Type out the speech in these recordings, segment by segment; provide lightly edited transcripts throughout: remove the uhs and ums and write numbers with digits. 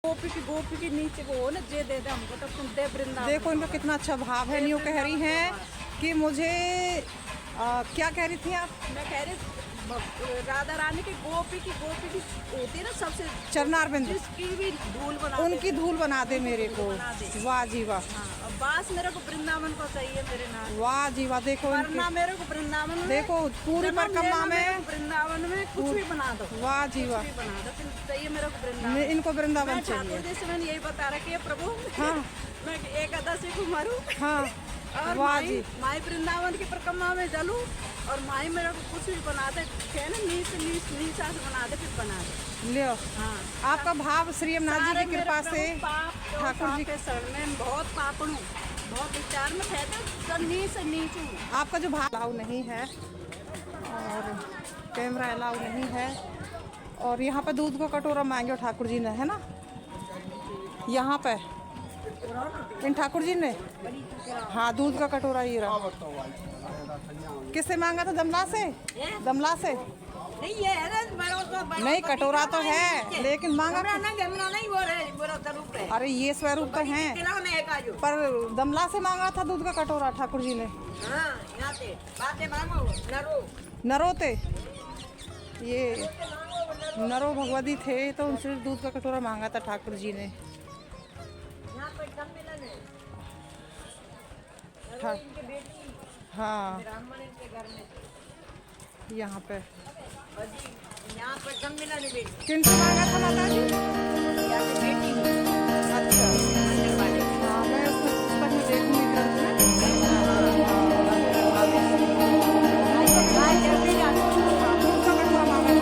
गोपी के नीचे वो ना जे दे दे हमको तो तुम दे वृंदावन। देखो इनका कितना अच्छा भाव है। न्यू कह रही हैं कि मुझे क्या कह रही थी आप? मैं कह रही राधा रानी की गोपी की होती है ना सबसे चरणारविंद, जिसकी भी धूल बना उनकी धूल बना दे मेरे को। वाह जी वाह। हाँ, बास मेरे को वृंदावन को चाहिए मेरे नाम। वाह जी वाह। देखो वरना मेरे को वृंदावन में, देखो पूरी परिक्रमा में वृंदावन में कुछ भी बना दो। वाह जी वाह। कुछ भी बना दो, फिर चाहिए मेरे को वृंदावन। इनको वृंदावन चाहिए। ठाकुर जी से मैंने यही बता रखी है प्रभु। हाँ मैं एकादशी को मरूं हाँ। और वाह जी। माई वृंदावन की परिक्रमा में जलूं और माई मेरे को कुछ भी बना दे, नीचा से बना दे, फिर बना दे। लियो। हाँ, आपका भाव श्री यमुना जी की कृपा से ठाकुर जी के शरण में बहुत पापड़ हूँ, बहुत विचार में थे तो नीच हूँ। आपका जो भाव अलाउ नहीं है और कैमरा अलाउ नहीं है। और यहाँ पे दूध को कटोरा मांगे ठाकुर जी ने, है ना? यहाँ पे इन ठाकुर जी ने, हाँ, दूध का कटोरा ये रहा। किससे मांगा था? दमला से? दमला से नहीं, ये है ना, नहीं, कटोरा तो है लेकिन मांगा नहीं। अरे ये स्वरूप तो है, पर दमला से मांगा था दूध का कटोरा ठाकुर जी ने। नरोते ये नरो भगवती थे तो उनसे दूध का कटोरा मांगा था ठाकुर जी ने। हाँ, यहाँ पे किनसे मांगा था माता जी? अच्छा, हाँ, मैं उसको पुस्तक में देखूंगी ग्रंथ में। दूध का कटोरा मांगा था।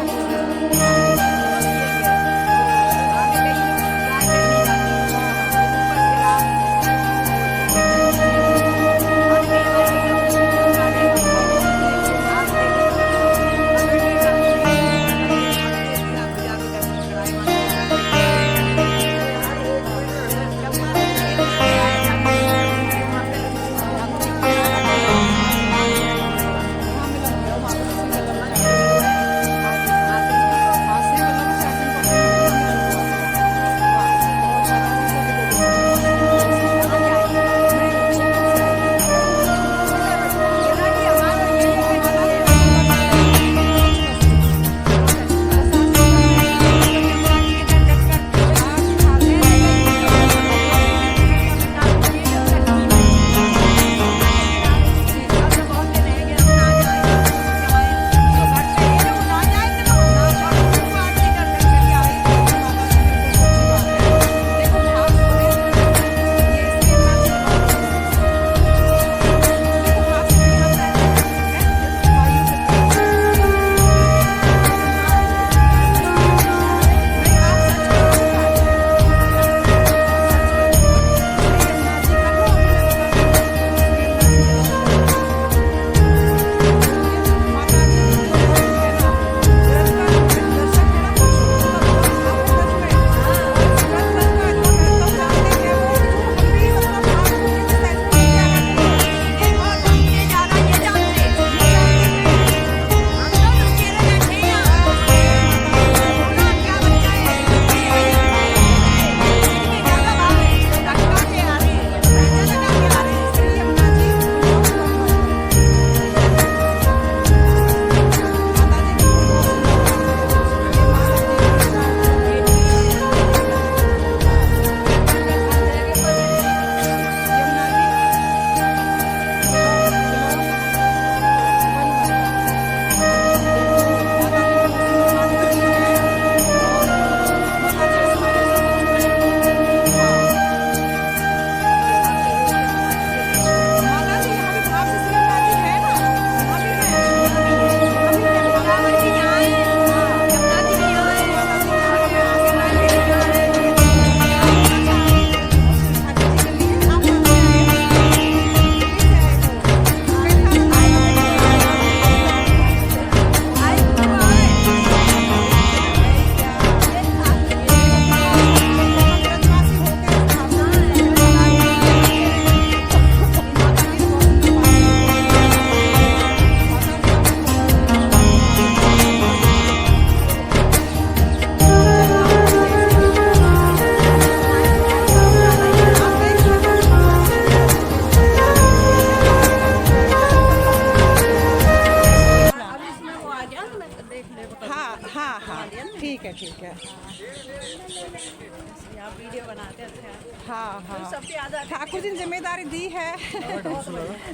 आप वीडियो बनाते हैं अच्छा। हाँ तो हाँ, सबकी आज़ादी ठाकुर जी ने जिम्मेदारी दी है।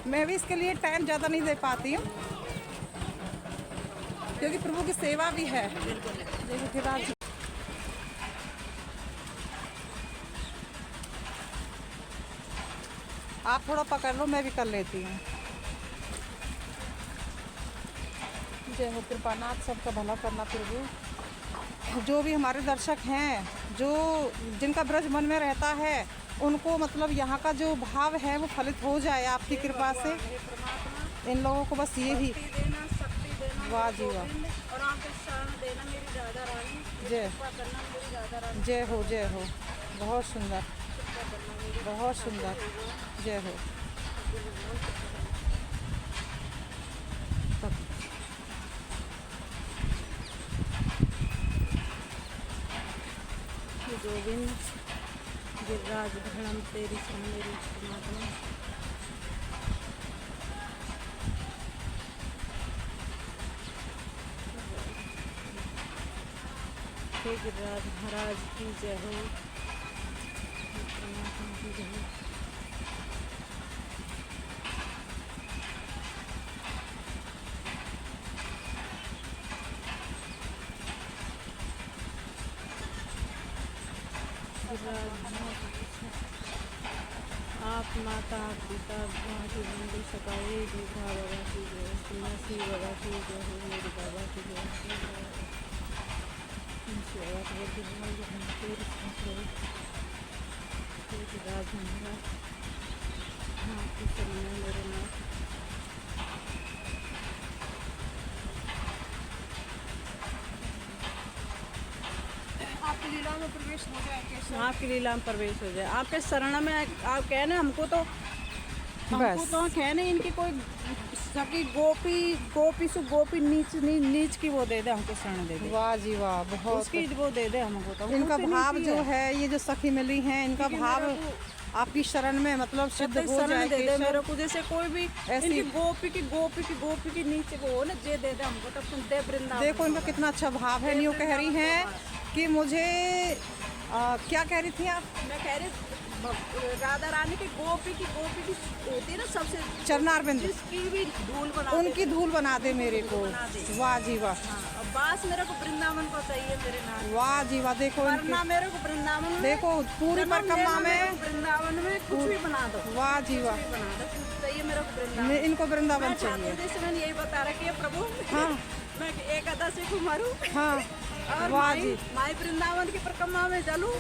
मैं भी इसके लिए टाइम ज़्यादा नहीं दे पाती हूँ, क्योंकि प्रभु की सेवा भी है। जय गिरिराज जी। आप थोड़ा पकड़ लो, मैं भी कर लेती हूँ। जय हो कृपानाथ, सबका भला करना प्रभु। जो भी हमारे दर्शक हैं, जो जिनका ब्रज मन में रहता है, उनको मतलब यहाँ का जो भाव है वो फलित हो जाए आपकी कृपा से। हे परमात्मा, इन लोगों को बस ये ही। शक्ति देना, शक्ति देना वाह मेरे जी वाह। गोविंद, और आपके शरण देना मेरी राधा रानी, जय। कृपा करना मेरी राधा रानी, जय हो जय हो। बहुत सुंदर, कृपा करना मेरी बहुत सुंदर। जय हो। हे गोविंद, गिरिराज धर्म तेरी शरण मेरी परमात्मा। हे गिरिराज महाराज की जय हो, परमात्मा की जय हो। आप माता पिता की बंधु सकाए दूधा बाबा की जय, तुलसी बाबा की जय हो, मेरे बाबा की जय हो, बाबा की राज महाराज। हाँ की शरण में मेरे नाथ। आपकी लीला में प्रवेश हो जाए कैसे? आपकी लीला में प्रवेश हो जाए, आपके शरण में आप कहने हमको तो कहने इनकी कोई सकी गोपी सु गोपी नीच की वो दे दे, हमको शरण दे दे। वाह जी वाह, बहुत। उसकी वो दे दे हमको तो। इनका हमको भाव नीची जो है, ये जो सखी मिली हैं, इनका क्योंकि भाव मेरे को आपकी शरण में मतलब सिद्ध तब तक हो शरण जाए दे दे केशव। मेरे को, जैसे कोई भी ऐसी- इनकी गोपी की नीचे वो हो ना, जे दे दे हमको, तब तुम दे वृंदावन। देखो इनका कितना अच्छा भाव है। यूँ कह रही हैं कि मुझे क्या कह रही थी आप? मैं कह रही राधा रानी की गोपी की होती है ना सबसे, चरणारविंद, जिसकी भी धूल बना दे। उनकी धूल बना दे मेरे को। बना दे। वाह जी वाह, हाँ, और बास मेरे को वृंदावन को चाहिए मेरे नाम। वाह जी वाह। देखो वरना इनके, मेरे को वृंदावन में देखो पूरी जन्म परिक्रमा लेना मेरे में। को वृंदावन में कुछ भी बना दो, वाह जी वाह, कुछ भी बना दो, कुछ चाहिए मेरे को वृंदावन। इनको वृंदावन मैं चाहिए। ठाकुर जी से मैंने यही बता रखी है प्रभु, हाँ मैं एकादशी को मरूं हाँ, और वाह जी। माई वृंदावन की परिक्रमा में चलूं,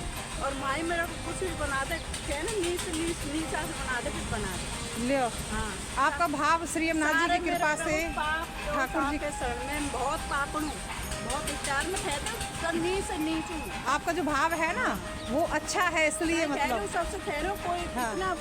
और माई मेरा को कुछ भी बना दे, कहना नीचा से बना दे, फिर बना दे। लियो, हाँ, आपका भाव श्री यमुना जी की कृपा से ठाकुर जी के शरण में बहुत पापड़ हूँ, बहुत विचार में कहते नीच हूँ। आपका जो भाव है ना वो अच्छा है, इसलिए मतलब सबसे ठहरो कोई हाँ। इतना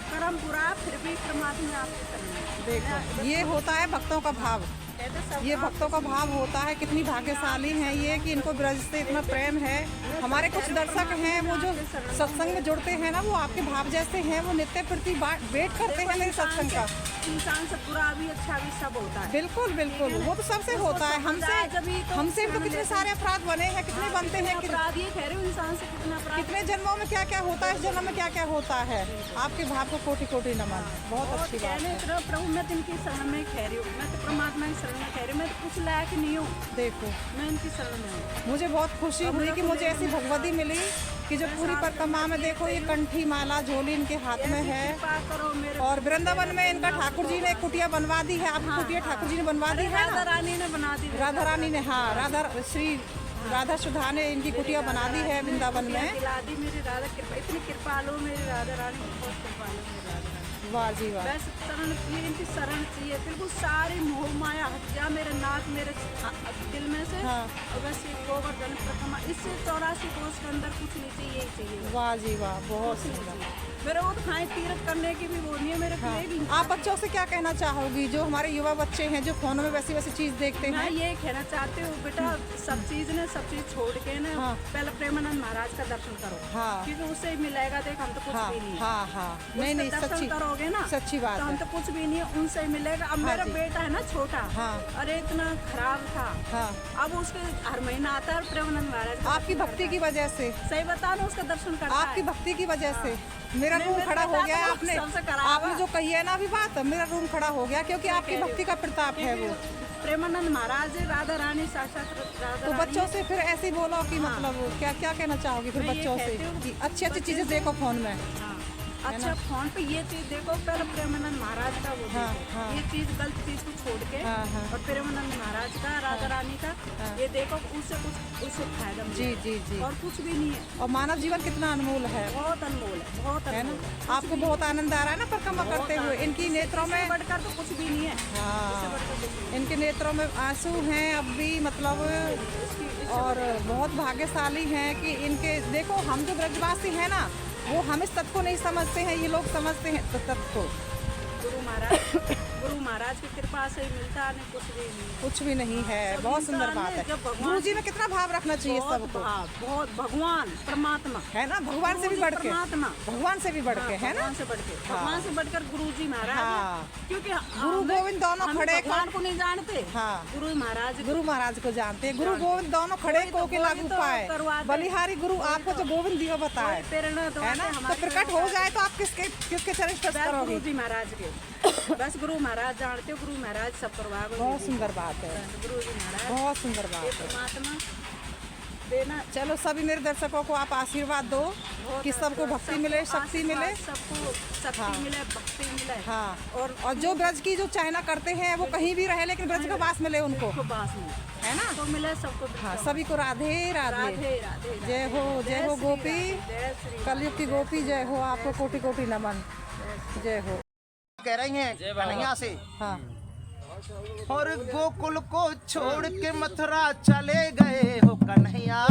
कर्म बुरा फिर भी परमात्मा आपके शरण में। देखो ये होता है भक्तों का भाव। कहते सब ये भक्तों का भाव होता है। कितनी भाग्यशाली हैं ये कि इनको ब्रज से इतना प्रेम है। हमारे कुछ दर्शक हैं वो जो सत्संग में जुड़ते हैं ना, वो आपके भाव जैसे हैं, वो नित्य प्रति वेट करते हैं मेरे सत्संग का। इंसान से बुरा भी अच्छा भी सब होता है। बिल्कुल बिल्कुल, वो तो सबसे होता है। हमसे तो कितने सारे अपराध बने हैं, कितने बनते हैं, अपराध ये कह रहे हो, इंसान से कितना अपराध। कितने जन्मों में क्या क्या होता है, इस जन्म में क्या क्या होता है। आपके भाव को कोटि कोटि नमन। बहुत अच्छी बात है। प्रभु मैं तो इनकी शरण में कह रही हूँ, मैं तो परमात्मा की शरण में कह रही हूँ, मैं तो कुछ लायक नहीं हूँ, देखो मैं इनकी शरण में हूँ। मुझे बहुत खुशी हुई कि मुझे ऐसी भगवती मिली कि जो पूरी परिक्रमा में, देखो ये कंठी माला झोली इनके हाथ में है। कृपा करो मेरे। और वृंदावन में इनका ठाकुर जी ने एक कुटिया बनवा दी है। आपकी कुटिया ठाकुर जी ने बनवा दी है राधा ना? रानी ने बना दी। राधा रानी ने, हाँ, राधा सुधा ने इनकी कुटिया बना दी है वृंदावन में। दिला दी मेरी राधा, कृपा इतनी कृपालु मेरी राधा रानी, बहुत कृपालु मेरी राधा रानी। वाह जी वाह। बस शरण ये इनकी शरण चाहिए, बिल्कुल सारी मोह माया हट जा मेरे नाथ मेरे दिल में से। हाँ। और बस ये गोवर्धन परिक्रमा, इससे 84 कोष के अंदर कुछ नहीं चाहिए, यही चाहिए। वाह जी वाह, बहुत सुंदर। मेरे वो तो खाए तीर्थ करने की भी वो नहीं है मेरे लिए भी। आप बच्चों से क्या कहना चाहोगी जो हमारे युवा बच्चे हैं जो फोनों में वैसी वैसी चीज देखते मैं हैं? ये कहना चाहती हूँ बेटा सब चीज छोड़ के ना हाँ। पहले प्रेमानंद महाराज का दर्शन करो। हाँ। क्योंकि उससे ही मिलेगा। देख हम तो कुछ हाँ भी नहीं है। हाँ हाँ नहीं उसका नहीं दर्शन सच्ची करोगे ना सच्ची बात तो हम है। तो कुछ भी नहीं है, उनसे ही मिलेगा। अब हाँ मेरा जी। बेटा है ना छोटा, हाँ। अरे इतना खराब था, हाँ अब उसके हर महीना आता है प्रेमानंद महाराज का आपकी दर्शन भक्ति करता की है। वजह से सही बता रहा हूँ, उसका दर्शन करता आपकी है। भक्ति की वजह से मेरा नहीं, रूम मेरे खड़ा हो बेटा गया है। तो आपने सबसे खराब आपने है। जो कही है ना अभी बात, मेरा रूम खड़ा हो गया क्योंकि आपकी भक्ति का प्रताप है वो। प्रेमानंद महाराज राधा रानी साक्षात राधा तो रानी। बच्चों से फिर ऐसे ही बोलो कि मतलब क्या क्या कहना चाहोगी फिर मैं ये बच्चों से कहती हूँ कि अच्छी अच्छी बच्चे चीजें से- देखो फोन में। हाँ। अच्छा फोन पे ये चीज देखो, पहले प्रेमानंद महाराज का वो हाँ, देखो। हाँ। ये चीज गलत चीज को छोड़ के हाँ, हाँ। और प्रेमानंद महाराज का राधा रानी का ये देखो, उससे फायदा जी मिलेगा। जी जी। और कुछ भी नहीं है। और मानव जीवन कितना अनमोल है बहुत अनमोल है, बहुत है अनमोल ना। आपको बहुत आनंद आ रहा है ना परिक्रमा करते हुए। इनकी नेत्रों में बढ़कर तो कुछ भी नहीं है। हाँ बढ़कर कुछ नहीं इनके नेत्रों में आंसू हैं अब भी मतलब। और बहुत भाग्यशाली हैं कि इनके देखो हम जो ब्रजवासी हैं ना वो हम इस तत्व को नहीं समझते हैं, ये लोग समझते हैं तो तत्व को। गुरु महाराज की कृपा से ही मिलता है, नहीं कुछ भी नहीं। कुछ भी नहीं है। सब बहुत सुंदर इंसान बात है, है। जब भगवान- गुरु जी में कितना भाव रखना चाहिए बहुत सबको, भाव, बहुत भगवान परमात्मा है ना। भगवान से भी गुरुजी बढ़ के, परमात्मा। भगवान से भी बढ़ के, है ना। भगवान से बढ़ के, हाँ। भगवान से बढ़कर गुरु जी महाराज हाँ। हैं। क्योंकि गुरु हमें- गोविंद दोनों हम खड़े भगवान को नहीं जानते। हाँ। गुरु महाराज गुरु महाराज को जानते हैं। गुरु गोविंद दोनों खड़े कोई तो- को के कोई लागू तो पाए। करवाते। बलिहारी गुरु आपको जो गोविंद दिया बताए, प्रेरणा है दो ना। तो प्रकट हो जाए तो आप किसके किसके चरण स्पर्श गुरु करोगे। जी महाराज के बस गुरु महाराज जानते हो, गुरु महाराज सब करवाओगे। बहुत सुंदर बात है, गुरु जी महाराज बहुत सुंदर ये बात है। परमात्मा देना। चलो सभी मेरे दर्शकों को आप आशीर्वाद दो बहुत कि सबको भक्ति सबको मिले, शक्ति आशीर्वाद, मिले। सबको शक्ति हाँ। मिले, भक्ति मिले। हाँ और जो ब्रज की जो चाहना करते हैं वो कहीं भी रहे लेकिन ब्रज का वास मिले उनको, सबको बास मिले, है ना। सबको मिले, सबको हाँ सभी को राधे राधे। राधे राधे। जय हो जय हो श्री गोपी, राधे, जय श्री कलयुग की गोपी जय हो। आपको कोटि कोटि नमन, जय हो। कह रही हैं कन्हैया से। हाँ और गोकुल को छोड़ के मथुरा चले गए हो कन्हैया,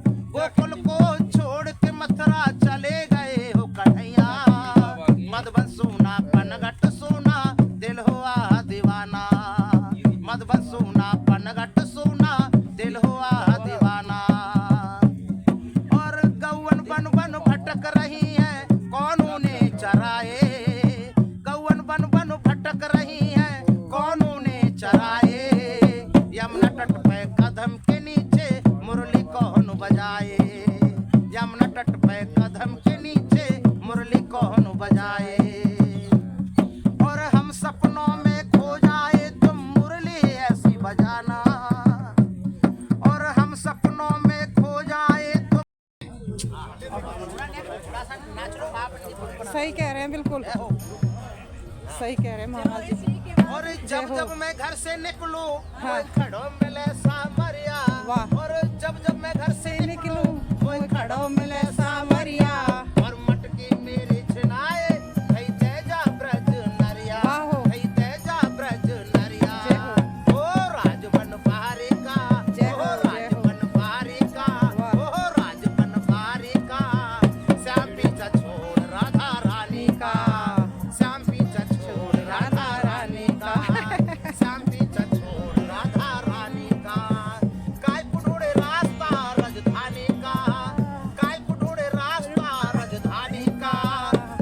गोकुल को छोड़ के मथुरा चले गए हो कन्हैया। मधुबन सोना पनघट सोना दिल हुआ दीवाना, मधुबन सोना पनघट सोना दिल हुआ दीवाना। और गौवन बन बन भटक रही है कौन उन्हें चराए, गौवन बन बन भटक रही है कौन उन्हें चराए। यमुना तट पे कदम के नीचे मुरली कौन बजाए, यमुना तट पे कदम के नीचे मुरली कौन बजाए। और हम सपनों में खो जाए तुम मुरली ऐसी बजाना, और हम सपनों में खो जाए तुम। सही कह रहे हैं, बिल्कुल सही कह रहे हैं महाराज जी। और जब जब मैं घर से निकलूं हाँ। कोई खड़ो मिले सामरिया, वाह। और जब जब मैं घर से निकलूं कोई खड़ो मिले सावरिया। और मटकी मेरी छिनाए कई तेजा ब्रज नरिया, वाह हो। कई तेजा ब्रज नरिया। जय हो। ओ राजबन पारी का, जय हो, ओ जय हो। राजबन पारी का, वाह। ओ राजबन पारी का। श्याम पीछा छोड़ राधा रानी का, श्याम पीछा छोड़ राधा रानी का, श्याम पीछा छोड़ राधा रानी का। काय पुढोड़े रास्ता राजधानी का, काय पुढोड़े रास्ता राजधानी का।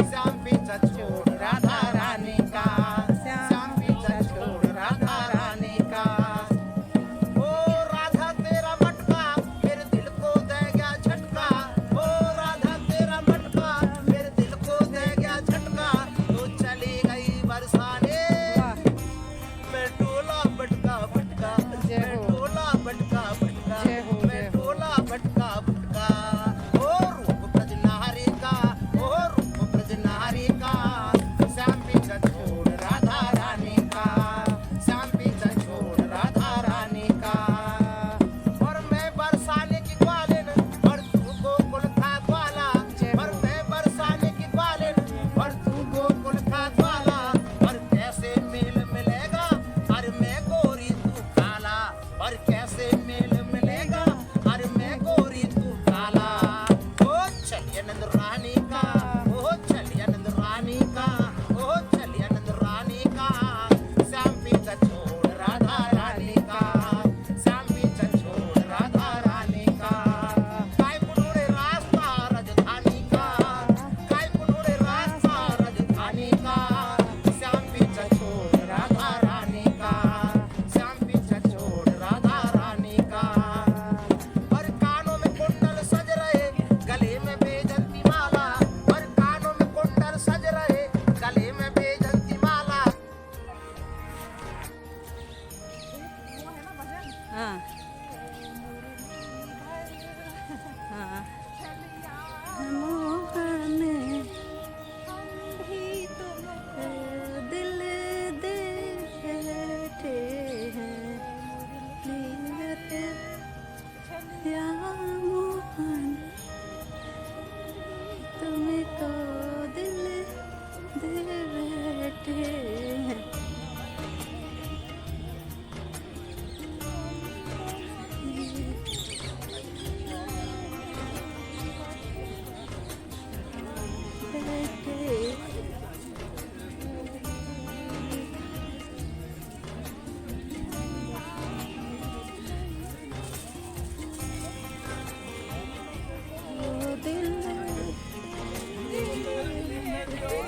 श्याम पीछा छोड़ राधा रानी का, श्याम पीछा छोड़ राधा रानी का। ओ राधा तेरा मटका मेरे दिल को दे गया झटका, ओ राधा तेरा मटका मेरे दिल को दे गया झटका। तो चली गई बरसाने मैं टोला बटका बटका, जय मैं हो। टोला बटका बटका, जय हो, मैं जय हो। टोला बटका बटका। ओ रूप ब्रज नारी का, ओ रूप ब्रज नारी का। श्याम पीछा छोड़ राधा रानी का, श्याम पीछा छोड़ राधा रानी का। और मैं बरसाने की ग्वालिन और तू गोकुल था ग्वाला, और मैं बरसाने की ग्वालिन और तू गोकुल था ग्वाला। और कैसे मेल मिलेगा अरे मैं गोरी तू काला, और कैसे मेल मिलेगा अरे मैं गोरी तू काला। ओ चलिए नंद रानी का, ओ चलिए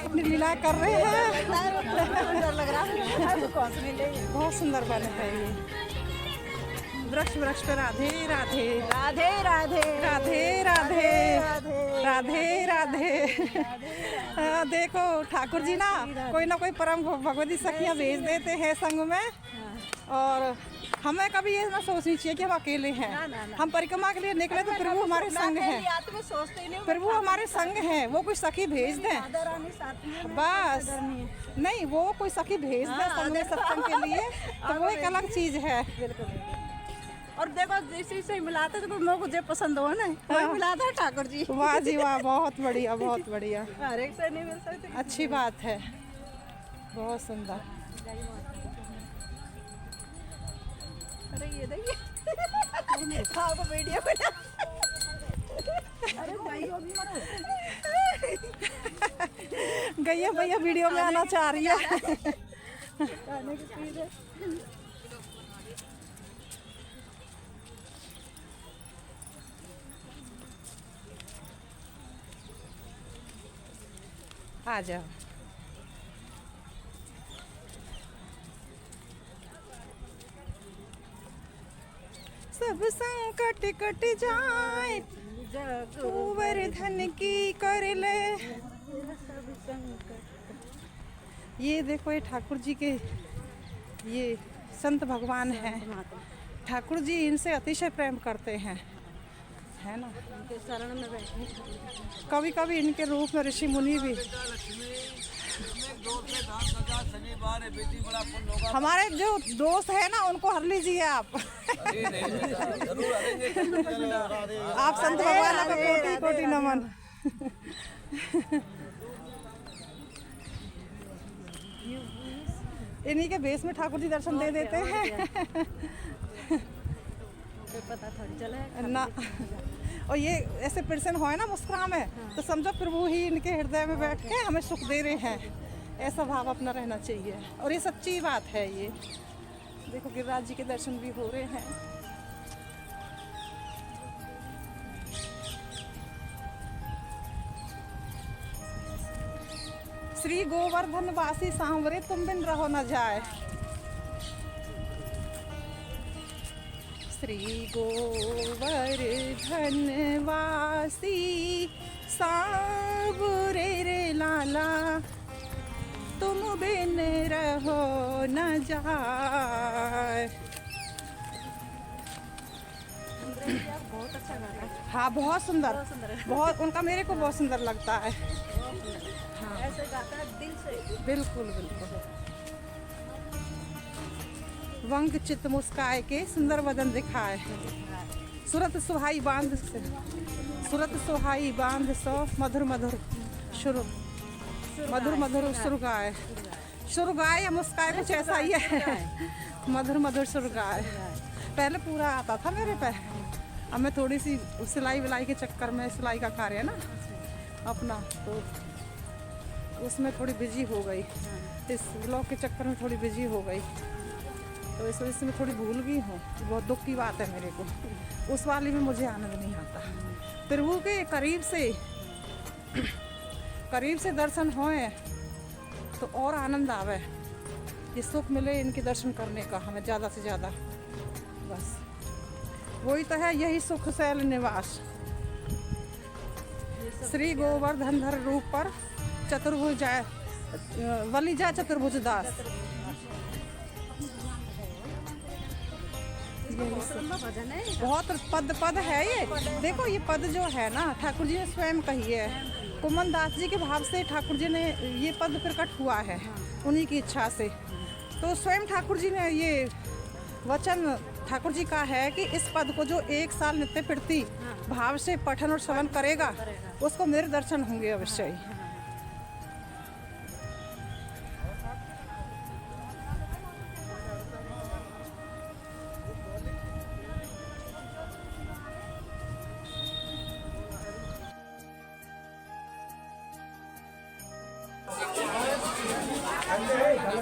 अपनी लीला कर रहे हैं। डर लग रहा है तो कौन सी मिलेगी। बहुत सुंदर बन है ये। वृक्ष पे राधे राधे राधे राधे राधे राधे राधे राधे। देखो ठाकुर जी ना कोई परम भगवती सखियाँ भेज देते हैं संग में, और हमें कभी ये ना सोचनी चाहिए कि हम अकेले हैं। हम परिक्रमा के लिए निकले तो प्रभु हमारे संग हैं, प्रभु हमारे संग हैं। वो कोई सखी भेज दें बस, नहीं वो कोई सखी भेज दें संग में सत्संग के लिए, तो वो एक अलग चीज है। और देखो जिसी से मिलाते तो मुझे पसंद हो ना वही मिलाता है ठाकुर जी। वाह जी वाह, बहुत बढ़िया बहुत बढ़िया, हर एक से नहीं मिल सकते। अच्छी बात है, बहुत सुंदर। अरे ये देखिए आपको वीडियो बना। अरे भाई गैया भैया वीडियो में आना चाह रही है। आ जाओ। सब संकट कट जाए, गोवर्धन की कर ले। ये देखो ये ठाकुर जी के ये संत भगवान हैं। ठाकुर जी इनसे अतिशय प्रेम करते हैं, है ना। उनके शरण में बैठे कभी कभी इनके रूप में ऋषि मुनि भी। हमारे जो दोस्त है ना उनको हर लीजिए आप। आप संत भगवान का कोटि कोटि नमन। इन्हीं के बेस में ठाकुर जी दर्शन दे देते हैं। पता थोड़ी चला ना। और ये ऐसे पर्सन हो ना मुस्कुरा में, तो समझो प्रभु ही इनके हृदय में बैठ के हमें सुख दे रहे हैं। ऐसा भाव अपना रहना चाहिए, और ये सच्ची बात है। ये देखो गिरिराज जी के दर्शन भी हो रहे हैं। श्री गोवर्धन वासी सांवरे तुम बिन रहो न जाए। श्री गोवर्धन वासी सांवरे रे लाला तुम बिन रहो न जाए। बहुत अच्छा गा रहा है। हाँ बहुत सुंदर, बहुत उनका मेरे को बहुत सुंदर लगता है। हाँ। ऐसे गाता है दिल से। बिल्कुल बिल्कुल। वंग चित मुस्काए के सुंदर वदन दिखाए, सूरत सुहाई बांध से, सूरत सुहाई बांध सो मधुर मधुर शुरू, मधुर मधुर सुर गाए। सुर गाए या मुस्काए कुछ ऐसा ही है। मधुर मधुर सुर गाए। पहले पूरा आता था मेरे पे, अब मैं थोड़ी सी सिलाई विलाई के चक्कर में, सिलाई का कार्य है ना अपना, तो उसमें थोड़ी बिजी हो गई। इस ब्लॉग के चक्कर में थोड़ी बिजी हो गई, तो इस वजह से मैं थोड़ी भूल गई हूँ। बहुत दुख की बात है मेरे को। उस वाली में मुझे आनंद नहीं आता। प्रभु के करीब से दर्शन होए तो और आनंद आवे, ये सुख मिले इनके दर्शन करने का हमें ज़्यादा से ज़्यादा। बस वही तो है, यही सुख शैल निवास। श्री गोवर्धन धर रूप पर चतुर्भुज वलिजा चतुर्भुज दास। भजन है। बहुत पद है ये। देखो ये पद जो है ना ठाकुर जी ने स्वयं कही है। कुमन दास जी के भाव से ठाकुर जी ने ये पद प्रकट हुआ है, उन्हीं की इच्छा से। तो स्वयं ठाकुर जी ने ये वचन ठाकुर जी का है कि इस पद को जो 1 साल नित्य प्रति भाव से पठन और श्रवण करेगा उसको मेरे दर्शन होंगे अवश्य ही।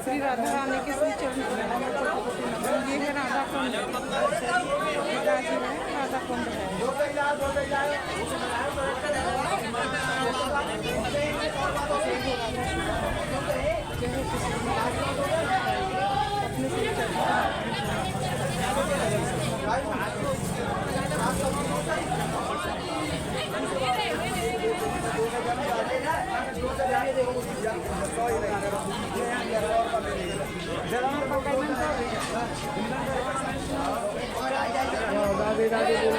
श्री राधा रानी के श्री चरण ये है राधा कुंड। राधा कुंड है। राधे राधे बोलो।